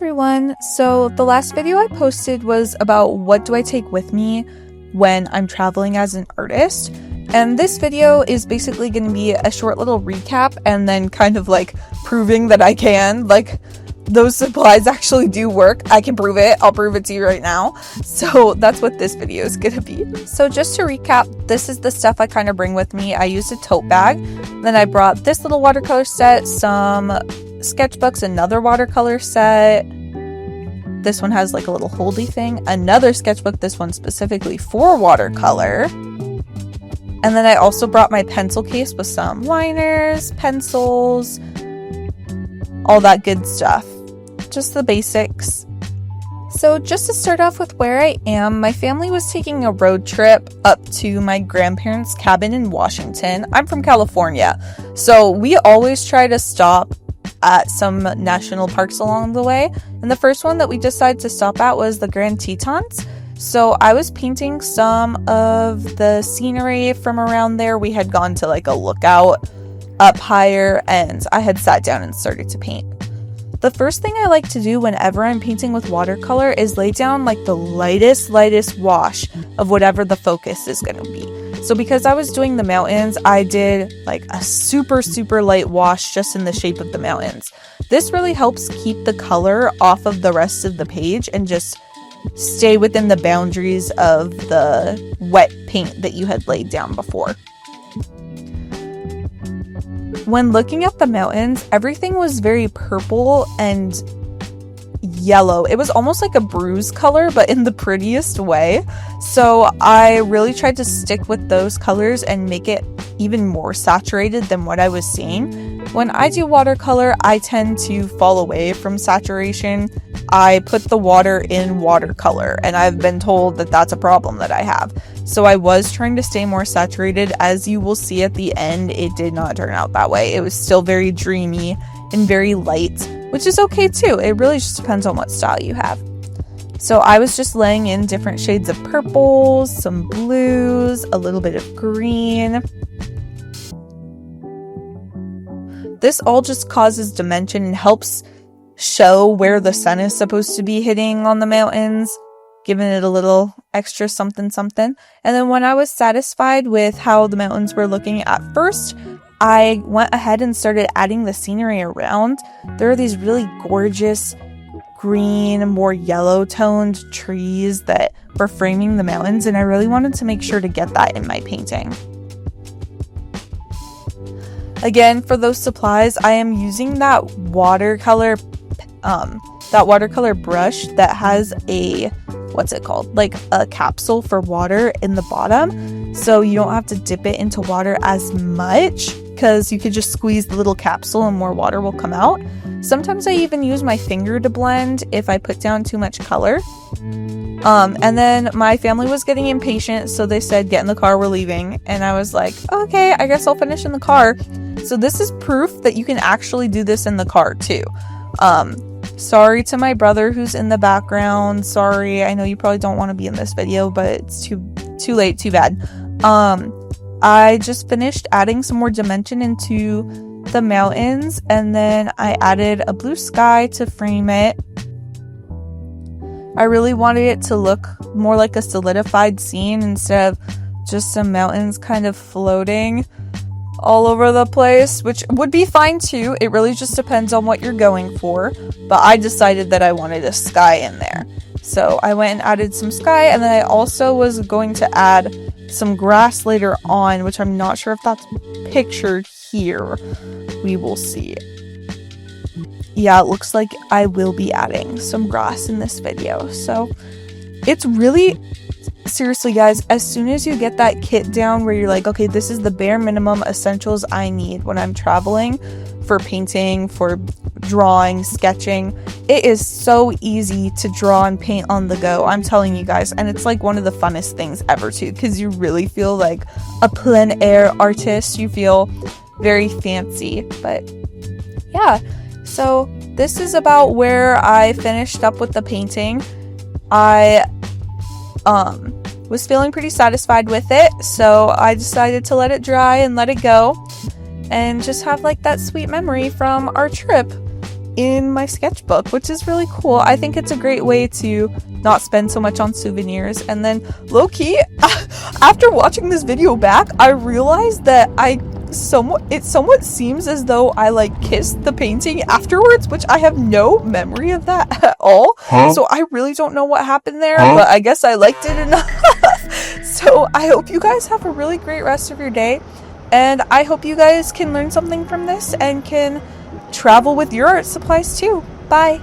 everyone! So the last video I posted was about what do I take with me when I'm traveling as an artist, and this video is basically going to be a short little recap and then kind of like proving that I can, like, those supplies actually do work. I can prove it. I'll prove it to you right now. So that's what this video is gonna be. So just to recap, this is the stuff I kind of bring with me. I used a tote bag. Then I brought this little watercolor set, some sketchbooks, another watercolor set. This one has like a little holdy thing. Another sketchbook, this one specifically for watercolor. And then I also brought my pencil case with some liners, pencils, all that good stuff. Just the basics. So just to start off with where I am, my family was taking a road trip up to my grandparents' cabin in Washington. I'm from California, so we always try to stop at some national parks along the way. And the first one that we decided to stop at was the Grand Tetons. So I was painting some of the scenery from around there. We had gone to like a lookout up higher, and I had sat down and started to paint. The first thing I like to do whenever I'm painting with watercolor is lay down like the lightest wash of whatever the focus is going to be. So because I was doing the mountains, I did like a super light wash just in the shape of the mountains. This really helps keep the color off of the rest of the page and just stay within the boundaries of the wet paint that you had laid down before. When looking at the mountains, everything was very purple and yellow. It was almost like a bruise color, but in the prettiest way. So I really tried to stick with those colors and make it even more saturated than what I was seeing. When I do watercolor, I tend to fall away from saturation. I put the water in watercolor, and I've been told that that's a problem that I have. So I was trying to stay more saturated. As you will see at the end, it did not turn out that way. It was still very dreamy and very light, which is okay too. It really just depends on what style you have. So I was just laying in different shades of purples, some blues, a little bit of green. This all just causes dimension and helps show where the sun is supposed to be hitting on the mountains, giving it a little extra something. And then when I was satisfied with how the mountains were looking at first, I went ahead and started adding the scenery around. There are these really gorgeous green, more yellow toned trees that were framing the mountains, and I really wanted to make sure to get that in my painting. Again, for those supplies, I am using that watercolor brush that has a, what's it called? Like a capsule for water in the bottom. So you don't have to dip it into water as much, because you could just squeeze the little capsule and more water will come out. Sometimes I even use my finger to blend if I put down too much color. And then my family was getting impatient, so they said, get in the car, we're leaving. And I was like, okay, I guess I'll finish in the car. So this is proof that you can actually do this in the car too. Sorry to my brother who's in the background. Sorry, I know you probably don't want to be in this video, but it's too late, too bad. I just finished adding some more dimension into the mountains, and then I added a blue sky to frame it. I really wanted it to look more like a solidified scene instead of just some mountains kind of floating all over the place, which would be fine too. It really just depends on what you're going for, but I decided that I wanted a sky in there. So I went and added some sky, and then I also was going to add some grass later on, which I'm not sure if that's pictured here. We will see. Yeah, it looks like I will be adding some grass in this video. So it's really, seriously guys, as soon as you get that kit down where you're like, okay, this is the bare minimum essentials I need when I'm traveling for painting, for drawing, sketching, it is so easy to draw and paint on the go. I'm telling you guys, and it's like one of the funnest things ever too, because you really feel like a plein air artist. You feel very fancy. But yeah, so this is about where I finished up with the painting. I was feeling pretty satisfied with it, so I decided to let it dry and let it go and just have like that sweet memory from our trip. in my sketchbook, which is really cool. I think it's a great way to not spend so much on souvenirs. And then low-key, after watching this video back, I realized that it somewhat seems as though I like kissed the painting afterwards, which I have no memory of that at all. So I really don't know what happened there, but I guess I liked it enough. So I hope you guys have a really great rest of your day, and I hope you guys can learn something from this and can travel with your art supplies too. Bye!